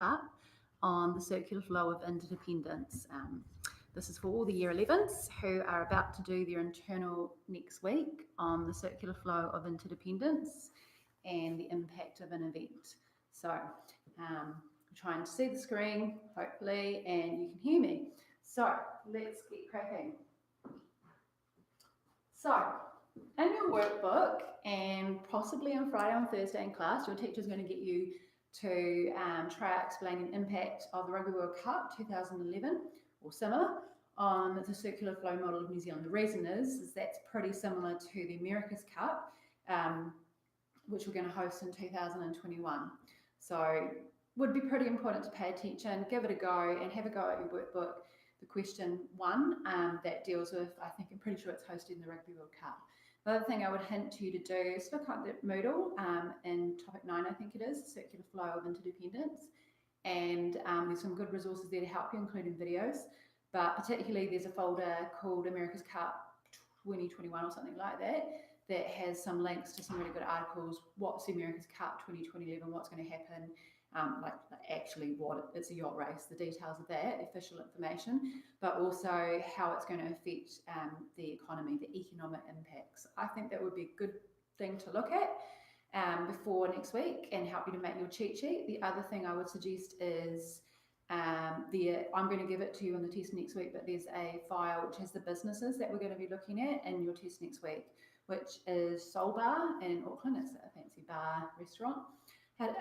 Cup on the circular flow of interdependence. This is for all the Year 11s who are about to do their internal next week on the circular flow of interdependence and the impact of an event. So, trying to see the screen, hopefully, and you can hear me. So, let's get cracking. So, in your workbook, and possibly on Friday and Thursday in class, your teacher is going to get you to try explaining the impact of the Rugby World Cup 2011 or similar on the circular flow model of New Zealand. The reason is that's pretty similar to the America's Cup, which we're going to host in 2021. So would be pretty important to pay attention, give it a go, and have a go at your workbook. The question 1 that deals with, I'm pretty sure it's hosting the Rugby World Cup. The other thing I would hint to you to do is look at the Moodle in topic 9, I think it is, circular flow of interdependence. And there's some good resources there to help you, including videos. But particularly there's a folder called America's Cup 2021 or something like that, that has some links to some really good articles. What's the America's Cup 2011, what's going to happen, like actually what it's a yacht race, the details of that, official information, but also how it's going to affect the economy, the economic impacts. I think that would be a good thing to look at before next week and help you to make your cheat sheet. The other thing I would suggest is I'm going to give it to you on the test next week, but there's a file which has the businesses that we're going to be looking at in your test next week, which is Soul Bar in Auckland. It's a fancy bar restaurant. Had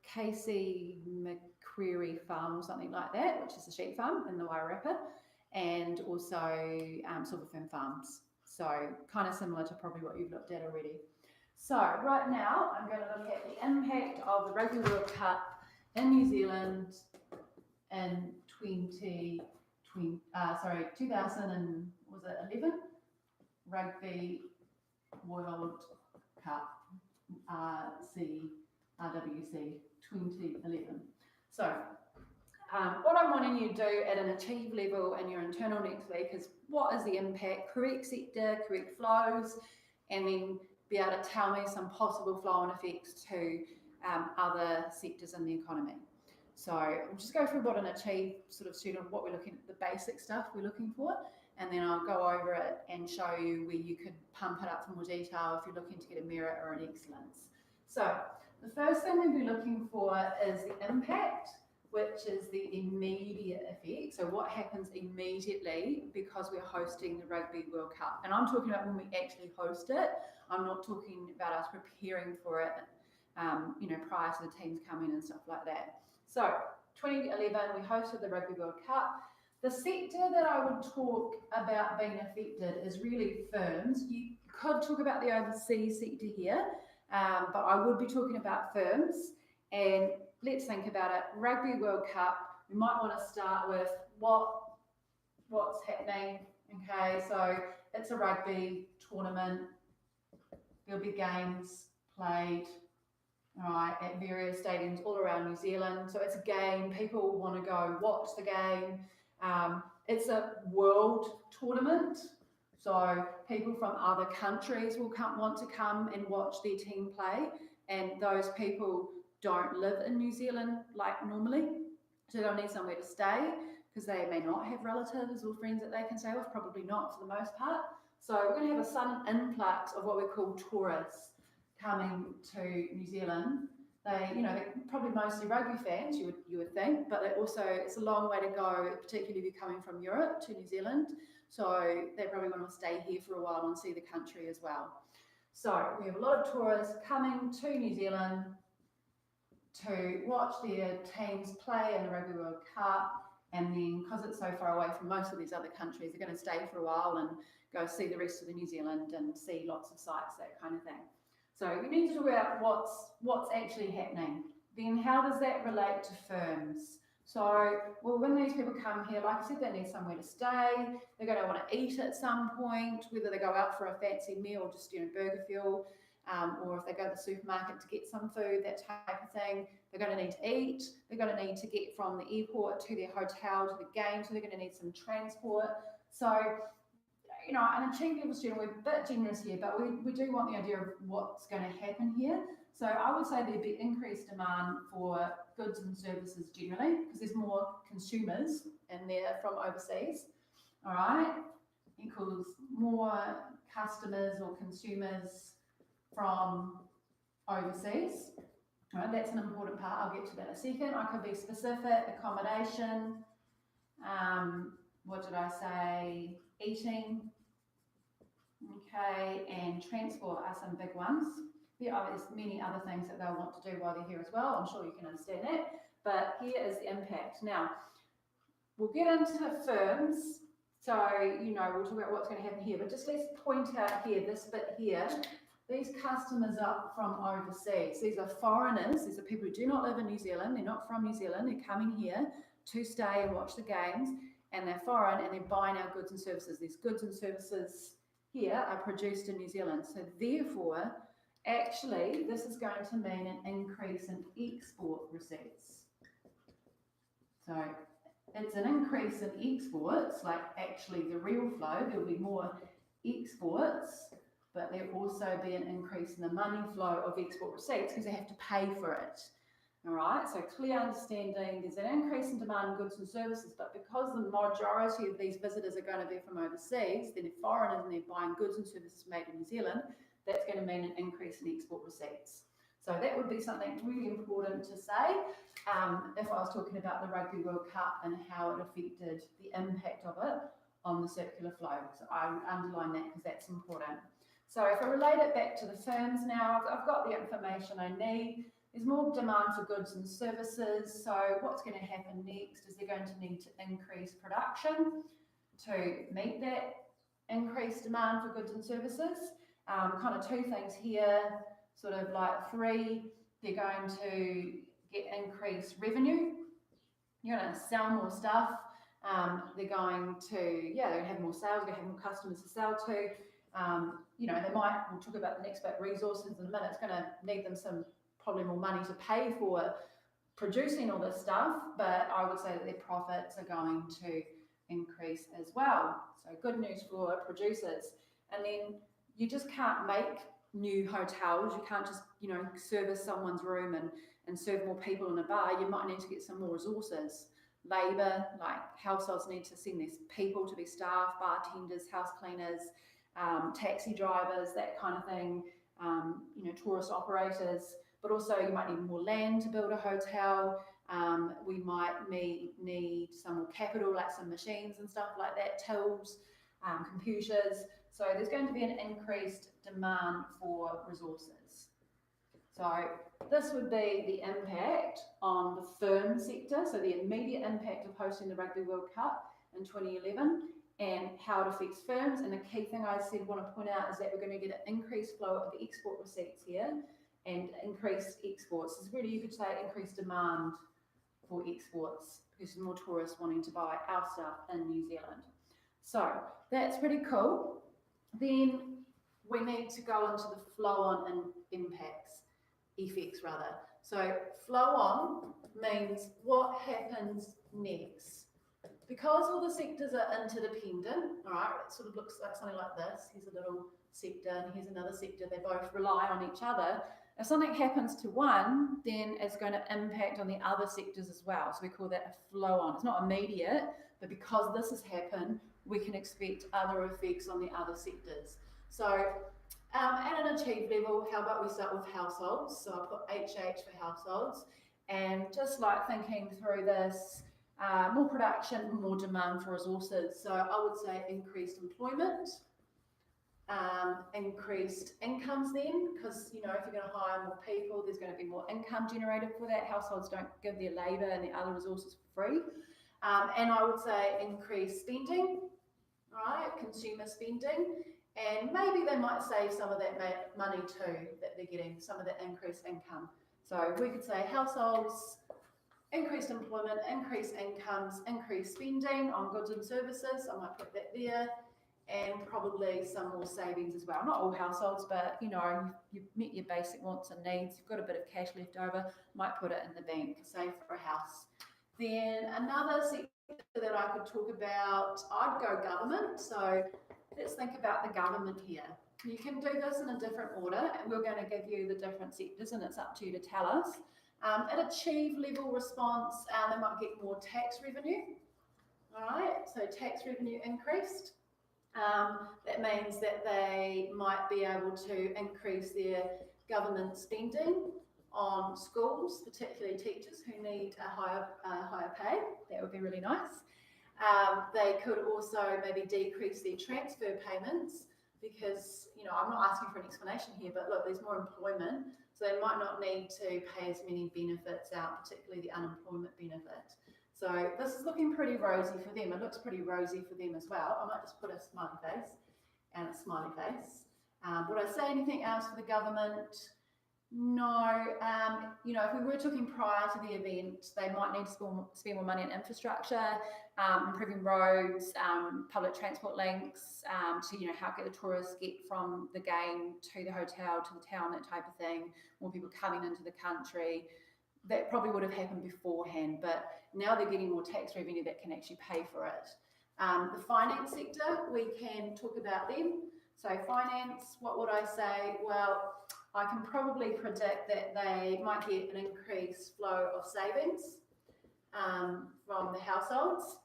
Casey McCreary Farm or something like that, which is a sheep farm in the Wairarapa, and also Silver Fern Farms. So kind of similar to probably what you've looked at already. So right now I'm going to look at the impact of the Rugby World Cup in New Zealand in 2011 Rugby World Cup RWC 2011. So what I'm wanting you to do at an achieve level in your internal next week is what is the impact, correct sector, correct flows, and then be able to tell me some possible flow-on effects to other sectors in the economy. So I'll just go through what an achieve sort of student, what we're looking at, the basic stuff we're looking for, and then I'll go over it and show you where you could pump it up for more detail if you're looking to get a merit or an excellence. So the first thing we'll be looking for is the impact, which is the immediate effect. So what happens immediately because we're hosting the Rugby World Cup. And I'm talking about when we actually host it. I'm not talking about us preparing for it, prior to the teams coming and stuff like that. So 2011, we hosted the Rugby World Cup. The sector that I would talk about being affected is really firms. You could talk about the overseas sector here, but I would be talking about firms. And let's think about it. Rugby World Cup, we might want to start with what's happening. Okay, so it's a rugby tournament. There'll be games played, all right, at various stadiums all around New Zealand. So it's a game. People want to go watch the game. It's a world tournament. So people from other countries will want to come and watch their team play. And those people don't live in New Zealand like normally. So they'll need somewhere to stay because they may not have relatives or friends that they can stay with, probably not for the most part. So we're going to have a sudden influx of what we call tourists coming to New Zealand. They're probably mostly rugby fans, you would think, but it's a long way to go, particularly if you're coming from Europe to New Zealand. So they probably want to stay here for a while and see the country as well. So we have a lot of tourists coming to New Zealand to watch their teams play in the Rugby World Cup, and then because it's so far away from most of these other countries, they're going to stay for a while and go see the rest of the New Zealand and see lots of sites, that kind of thing. So we need to talk about what's actually happening. Then how does that relate to firms? So, well, when these people come here, like I said, they need somewhere to stay. They're going to want to eat at some point, whether they go out for a fancy meal or just burger fuel, or if they go to the supermarket to get some food, that type of thing. They're going to need to eat. They're going to need to get from the airport to their hotel to the game, so they're going to need some transport. So, an achieve level student, we're a bit generous here, but we do want the idea of what's going to happen here. So I would say there'd be increased demand for goods and services generally, because there's more consumers in there from overseas. All right, equals more customers or consumers from overseas. All right, that's an important part. I'll get to that in a second. I could be specific, accommodation, what did I say? Eating, okay, and transport are some big ones. There's many other things that they'll want to do while they're here as well. I'm sure you can understand that. But here is the impact. Now, we'll get into firms. So, we'll talk about what's going to happen here. But just let's point out here, this bit here, these customers up from overseas. These are foreigners. These are people who do not live in New Zealand. They're not from New Zealand. They're coming here to stay and watch the games. And they're foreign and they're buying our goods and services. These goods and services here are produced in New Zealand. So therefore, actually, this is going to mean an increase in export receipts. So it's an increase in exports, like actually the real flow. There'll be more exports, but there'll also be an increase in the money flow of export receipts because they have to pay for it. All right, so clear understanding, there's an increase in demand in goods and services, but because the majority of these visitors are going to be from overseas, then they're foreigners and they're buying goods and services made in New Zealand, that's going to mean an increase in export receipts. So that would be something really important to say if I was talking about the Rugby World Cup and how it affected the impact of it on the circular flow. So I would underline that because that's important. So if I relate it back to the firms now, I've got the information I need. There's more demand for goods and services. So what's going to happen next is they're going to need to increase production to meet that increased demand for goods and services. Kind of two things here, sort of like three, they're going to get increased revenue. You're going to sell more stuff. They're going to have more sales, they're going to have more customers to sell to. We'll talk about the next bit, resources in a minute. It's going to need them probably more money to pay for producing all this stuff, but I would say that their profits are going to increase as well. So good news for producers. And then you just can't make new hotels. You can't just, service someone's room and serve more people in a bar. You might need to get some more resources. Labour, like households need to send these people to be staff, bartenders, house cleaners, taxi drivers, that kind of thing, tourist operators. But also you might need more land to build a hotel. We might need some more capital, like some machines and stuff like that, tills, computers. So there's going to be an increased demand for resources. So this would be the impact on the firm sector, so the immediate impact of hosting the Rugby World Cup in 2011 and how it affects firms. And the key thing I want to point out is that we're going to get an increased flow of export receipts here and increased exports. It's really, you could say, increased demand for exports because there's more tourists wanting to buy our stuff in New Zealand. So that's pretty cool. Then we need to go into the flow-on and effects rather. So flow-on means what happens next. Because all the sectors are interdependent, all right, it sort of looks like something like this. Here's a little sector and here's another sector. They both rely on each other. If something happens to one, then it's going to impact on the other sectors as well. So we call that a flow-on. It's not immediate, but because this has happened, we can expect other effects on the other sectors. So at an achieved level, how about we start with households? So I'll put HH for households. And just like thinking through this, more production, more demand for resources. So I would say increased employment, increased incomes then, because if you're going to hire more people, there's going to be more income generated for that. Households don't give their labour and their other resources for free. And I would say increased spending, right? Consumer spending. And maybe they might save some of that money too that they're getting, some of that increased income. So we could say households, increased employment, increased incomes, increased spending on goods and services. I might put that there. And probably some more savings as well. Not all households, but you've met your basic wants and needs. You've got a bit of cash left over, might put it in the bank, save for a house. Then another sector that I could talk about, I'd go government. So let's think about the government here. You can do this in a different order, and we're going to give you the different sectors, and it's up to you to tell us. At achieve level response, they might get more tax revenue. All right, so tax revenue increased. That means that they might be able to increase their government spending on schools, particularly teachers who need a higher pay. That would be really nice. They could also maybe decrease their transfer payments because, you know, I'm not asking for an explanation here, but look, there's more employment, so they might not need to pay as many benefits out, particularly the unemployment benefit. So this is looking pretty rosy for them. It looks pretty rosy for them as well. I might just put a smiley face and a smiley face. Would I say anything else for the government? No. You know, if we were talking prior to the event, they might need to spend more money on infrastructure, improving roads, public transport links, to, you know, help get the tourists get from the game to the hotel, to the town, that type of thing. More people coming into the country. That probably would have happened beforehand, but now they're getting more tax revenue that can actually pay for it. The finance sector, we can talk about them. So finance, what would I say? Well, I can probably predict that they might get an increased flow of savings from the households,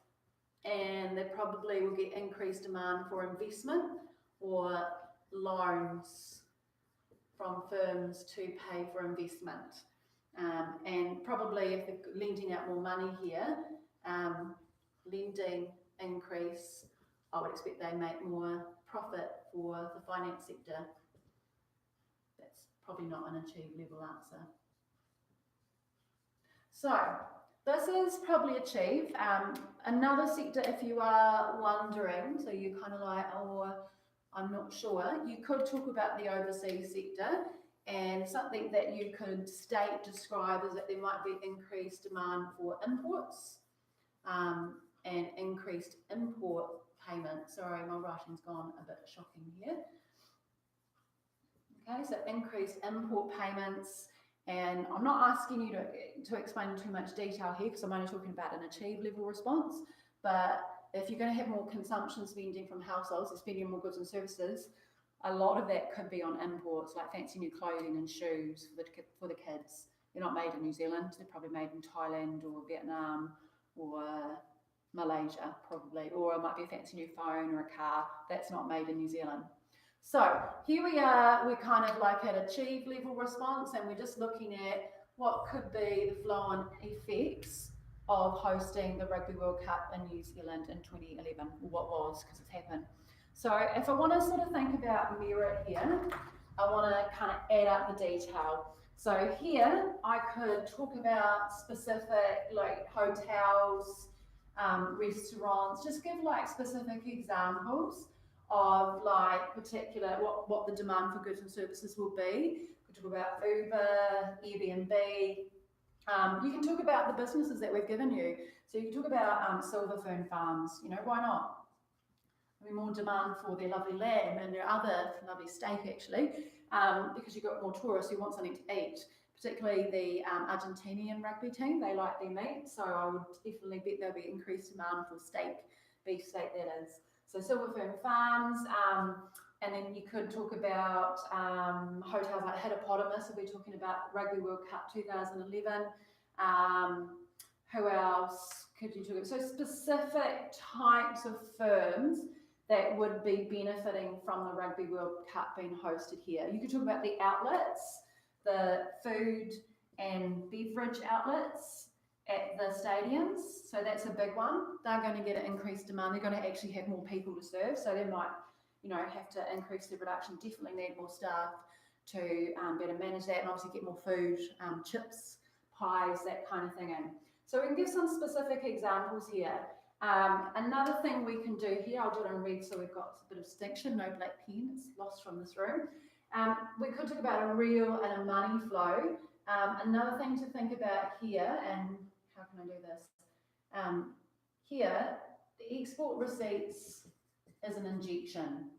and they probably will get increased demand for investment or loans from firms to pay for investment. And probably if they're lending out more money here, lending increase, I would expect they make more profit for the finance sector. That's probably not an achieve level answer. So this is probably achieve. Another sector, if you are wondering, so you're kind of like, oh, I'm not sure, you could talk about the overseas sector. And something that you could describe is that there might be increased demand for imports and increased import payments. Sorry, my writing's gone a bit shocking here. Okay, so increased import payments, and I'm not asking you to explain in too much detail here because I'm only talking about an achieve level response, but if you're going to have more consumption spending from households, they're spending more goods and services, a lot of that could be on imports, like fancy new clothing and shoes for the kids. They're not made in New Zealand, they're probably made in Thailand or Vietnam or Malaysia probably, or it might be a fancy new phone or a car that's not made in New Zealand. So here we are, we're kind of like at achieve level response, and we're just looking at what could be the flow-on effects of hosting the Rugby World Cup in New Zealand in 2011, or what was, because it's happened. So if I want to sort of think about merit here, I want to kind of add up the detail. So here I could talk about specific like hotels, restaurants, just give like specific examples of like particular, what the demand for goods and services will be. We could talk about Uber, Airbnb. You can talk about the businesses that we've given you. So you can talk about Silver Fern Farms, you know, why not? More demand for their lovely lamb and their other lovely steak actually, because you've got more tourists who want something to eat, particularly the Argentinian rugby team. They like their meat, so I would definitely bet there'll be increased demand for steak, beef steak that is. So Silver Fern Farms, and then you could talk about hotels like Hippopotamus if we're talking about Rugby World Cup 2011. Who else could you talk about? So specific types of firms that would be benefiting from the Rugby World Cup being hosted here. You could talk about the outlets, the food and beverage outlets at the stadiums. So that's a big one. They're going to get an increased demand. They're going to actually have more people to serve. So they might, you know, have to increase their production, definitely need more staff to better manage that, and obviously get more food, chips, pies, that kind of thing in. So we can give some specific examples here. Another thing we can do here, I'll do it in red so we've got a bit of distinction, no black pen, it's lost from this room. We could talk about a real and a money flow. Another thing to think about here, and how can I do this? Here, the export receipts is an injection.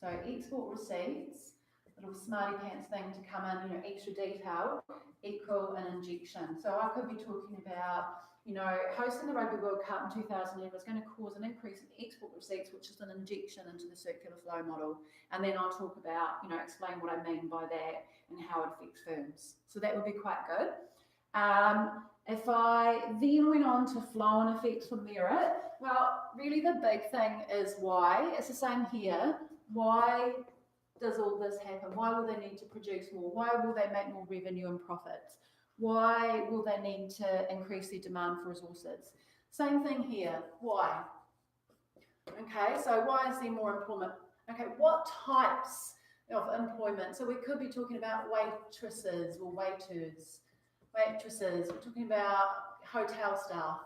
So export receipts, little smarty pants thing to come in, you know, extra detail, equal an injection. So I could be talking about, you know, hosting the Rugby World Cup in 2011 is going to cause an increase in export receipts, which is an injection into the circular flow model. And then I'll talk about, you know, explain what I mean by that and how it affects firms. So that would be quite good. If I then went on to flow-on effects for merit, well, really the big thing is why. It's the same here. Why does all this happen? Why will they need to produce more? Why will they make more revenue and profits? Why will they need to increase their demand for resources? Same thing here. Why? Okay, so why is there more employment? Okay, what types of employment? So we could be talking about waitresses or waiters. Waitresses, we're talking about hotel staff,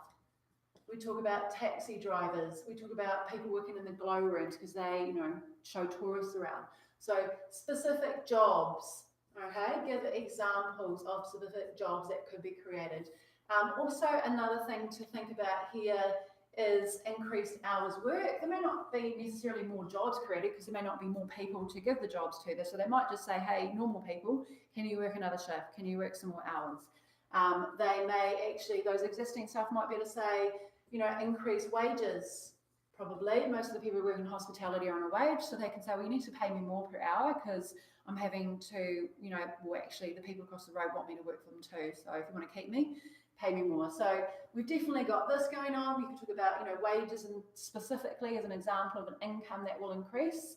we talk about taxi drivers, we talk about people working in the glow rooms because they, show tourists around. So specific jobs, okay, give examples of specific jobs that could be created. Also, another thing to think about here is increased hours work. There may not be necessarily more jobs created because there may not be more people to give the jobs to. So they might just say, hey, normal people, can you work another shift? Can you work some more hours? They may actually, those existing staff might be able to say, increase wages. Probably most of the people who work in hospitality are on a wage, so they can say, well, you need to pay me more per hour because I'm having to, well, actually the people across the road want me to work for them too. So if you want to keep me, pay me more. So we've definitely got this going on. We can talk about, wages and specifically as an example of an income that will increase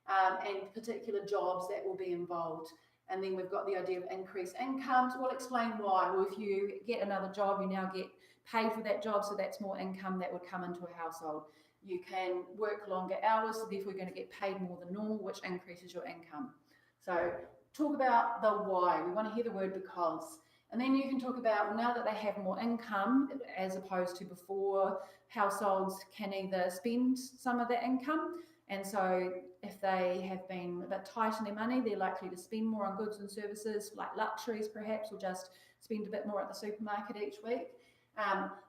and particular jobs that will be involved. And then we've got the idea of increased incomes. We'll explain why. Well, if you get another job, you now get paid for that job, so that's more income that would come into a household. You can work longer hours, so therefore you're going to get paid more than normal, which increases your income. So talk about the why. We want to hear the word because. And then you can talk about, well, now that they have more income, as opposed to before, households can either spend some of their income, and so if they have been a bit tight in their money, they're likely to spend more on goods and services like luxuries perhaps, or just spend a bit more at the supermarket each week.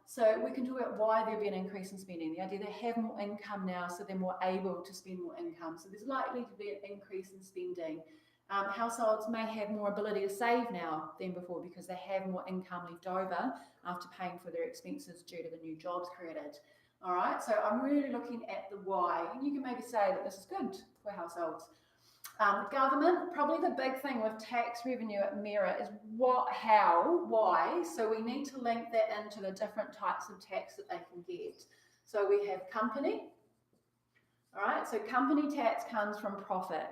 So we can talk about why there'll be an increase in spending. The idea they have more income now, so they're more able to spend more income. So there's likely to be an increase in spending. Households may have more ability to save now than before because they have more income left over after paying for their expenses due to the new jobs created. All right, so I'm really looking at the why, and you can maybe say that this is good for households. Government, probably the big thing with tax revenue at merit is what, how, why. So we need to link that into the different types of tax that they can get. So we have company. All right, so company tax comes from profit.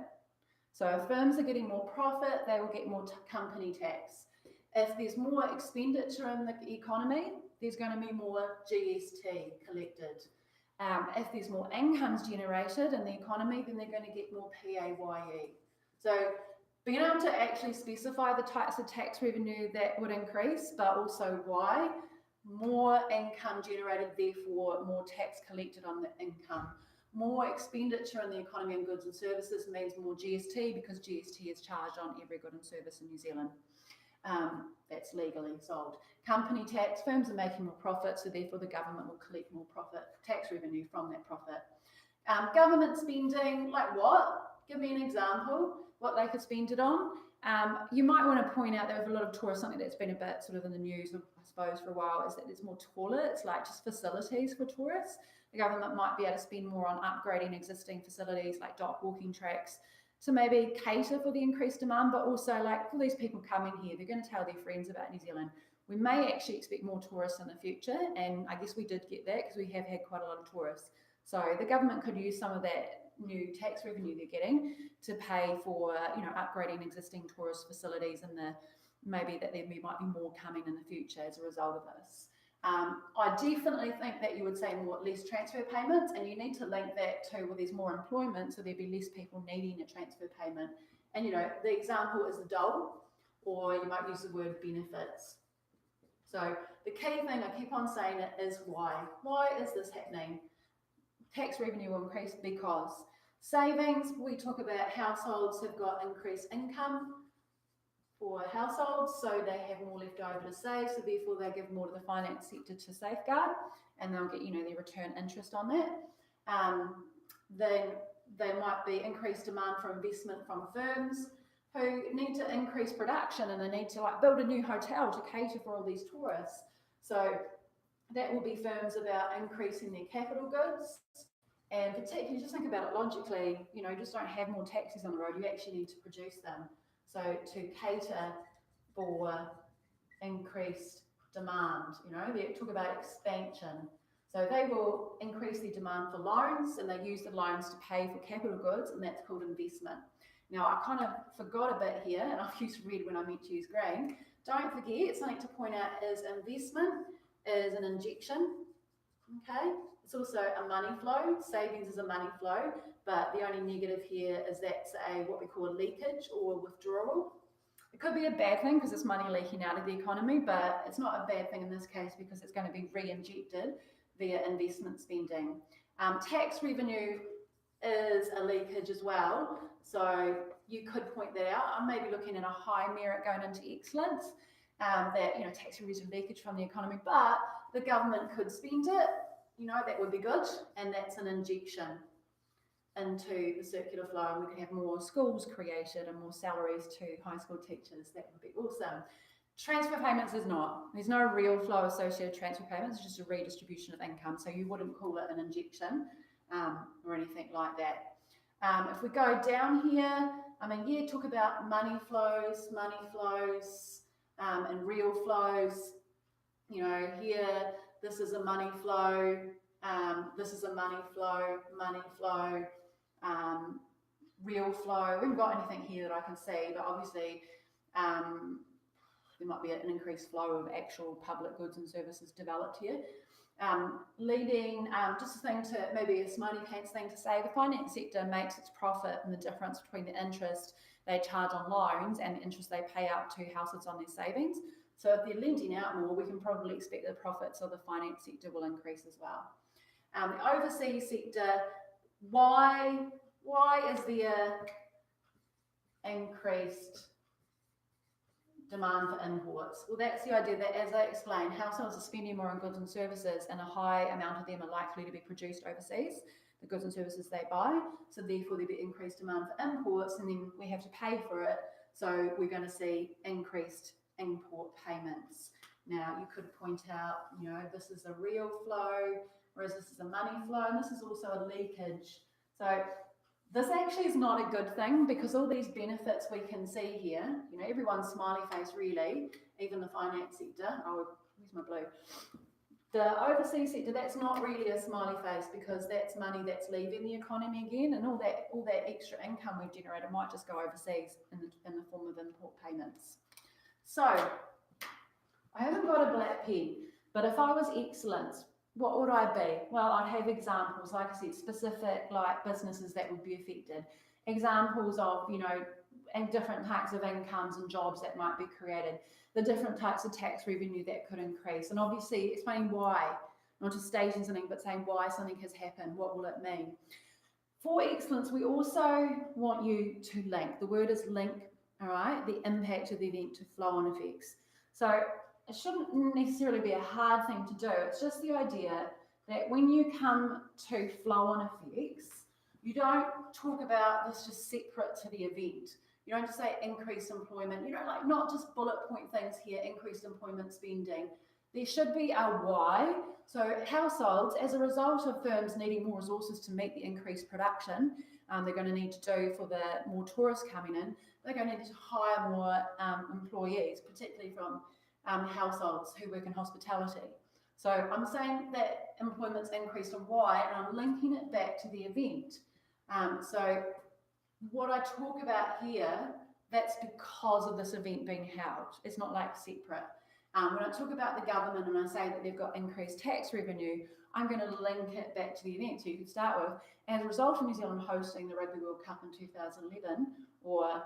So if firms are getting more profit, they will get more company tax. If there's more expenditure in the economy, there's going to be more GST collected. If there's more incomes generated in the economy, then they're going to get more PAYE. So being able to actually specify the types of tax revenue that would increase, but also why, more income generated, therefore more tax collected on the income. More expenditure in the economy and goods and services means more GST because GST is charged on every good and service in New Zealand that's legally sold. Company tax, firms are making more profit, so therefore the government will collect more profit, tax revenue from that profit. Government spending, like what? Give me an example, what they could spend it on. You might want to point out that with a lot of tourists, something that's been a bit sort of in the news, I suppose, for a while, is that there's more toilets, like just facilities for tourists. The government might be able to spend more on upgrading existing facilities like dock walking tracks to maybe cater for the increased demand, but also like for these people coming here, they're going to tell their friends about New Zealand. We may actually expect more tourists in the future, and I guess we did get that because we have had quite a lot of tourists. So the government could use some of that new tax revenue they're getting to pay for, upgrading existing tourist facilities, and maybe that there might be more coming in the future as a result of this. I definitely think that you would say less transfer payments, and you need to link that to, well, there's more employment, so there'd be less people needing a transfer payment. And the example is the dole, or you might use the word benefits. So the key thing, I keep on saying it, is why. Why is this happening? Tax revenue will increase because savings, we talk about households have got increased income for households, so they have more left over to save, so therefore they give more to the finance sector to safeguard, and they'll get their return interest on that. Then there might be increased demand for investment from firms who need to increase production, and they need to build a new hotel to cater for all these tourists. So that will be firms about increasing their capital goods, and particularly just think about it logically, just don't have more taxis on the road, you actually need to produce them. So to cater for increased demand. They talk about expansion. So they will increase the demand for loans, and they use the loans to pay for capital goods, and that's called investment. Now, I kind of forgot a bit here, and I've used red when I meant to use green. Don't forget, something to point out is investment is an injection, okay? It's also a money flow. Savings is a money flow, but the only negative here is that's what we call a leakage or withdrawal. It could be a bad thing because it's money leaking out of the economy, but it's not a bad thing in this case because it's going to be re-injected via investment spending. Tax revenue is a leakage as well, so you could point that out. I'm maybe looking at a high merit going into excellence, that tax revenue is a leakage from the economy, but the government could spend it, that would be good, and that's an injection into the circular flow, and we could have more schools created and more salaries to high school teachers. That would be awesome. Transfer payments is not. There's no real flow associated with transfer payments. It's just a redistribution of income, so you wouldn't call it an injection or anything like that. If we go down here, talk about money flows, and real flows. Here, this is a money flow, this is a money flow, real flow. We haven't got anything here that I can see, but obviously there might be an increased flow of actual public goods and services developed here. Leading, just a thing to, maybe a smarty pants thing to say, the finance sector makes its profit in the difference between the interest they charge on loans and the interest they pay out to households on their savings. So if they're lending out more, we can probably expect the profits of the finance sector will increase as well. The overseas sector, why is there increased demand for imports? Well, that's the idea that, as I explained, households are spending more on goods and services, and a high amount of them are likely to be produced overseas, the goods and services they buy. So therefore there'll be increased demand for imports, and then we have to pay for it. So we're going to see increased import payments. Now, you could point out, this is a real flow, whereas this is a money flow, and this is also a leakage. So this actually is not a good thing, because all these benefits we can see here, everyone's smiley face really, even the finance sector. Oh, where's my blue? The overseas sector, that's not really a smiley face, because that's money that's leaving the economy again, and all that extra income we've generated might just go overseas in the form of import payments. So, I haven't got a black pen, but if I was excellence, what would I be? Well, I'd have examples, like I said, specific businesses that would be affected. Examples of, and different types of incomes and jobs that might be created. The different types of tax revenue that could increase. And obviously explaining why, not just stating something, but saying why something has happened, what will it mean? For excellence, we also want you to link. The word is link, all right, the impact of the event to flow-on effects. So it shouldn't necessarily be a hard thing to do. It's just the idea that when you come to flow-on effects, you don't talk about this just separate to the event. You don't just say increased employment. Not just bullet point things here, increased employment spending. There should be a why. So households, as a result of firms needing more resources to meet the increased production they're going to need to do for the more tourists coming in, they're going to need to hire more employees, particularly from households who work in hospitality. So I'm saying that employment's increased, and why, and I'm linking it back to the event. So what I talk about here, that's because of this event being held. It's not like separate. When I talk about the government and I say that they've got increased tax revenue, I'm going to link it back to the event. So you could start with, as a result of New Zealand hosting the Rugby World Cup in 2011, or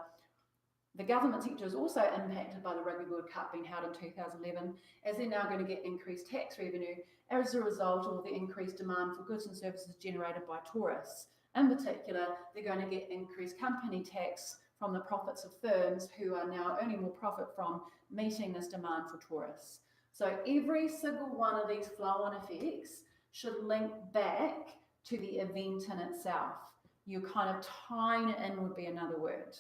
the government sector is also impacted by the Rugby World Cup being held in 2011, as they're now going to get increased tax revenue as a result of the increased demand for goods and services generated by tourists. In particular, they're going to get increased company tax from the profits of firms who are now earning more profit from meeting this demand for tourists. So every single one of these flow-on effects should link back to the event in itself. You're kind of tying it in would be another word.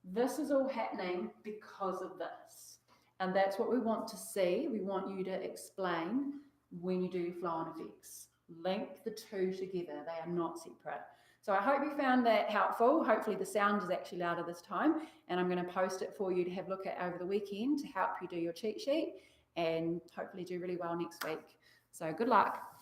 This is all happening because of this. And that's what we want to see. We want you to explain when you do flow-on effects. Link the two together. They are not separate. So I hope you found that helpful. Hopefully the sound is actually louder this time, and I'm going to post it for you to have a look at over the weekend to help you do your cheat sheet and hopefully do really well next week. So good luck.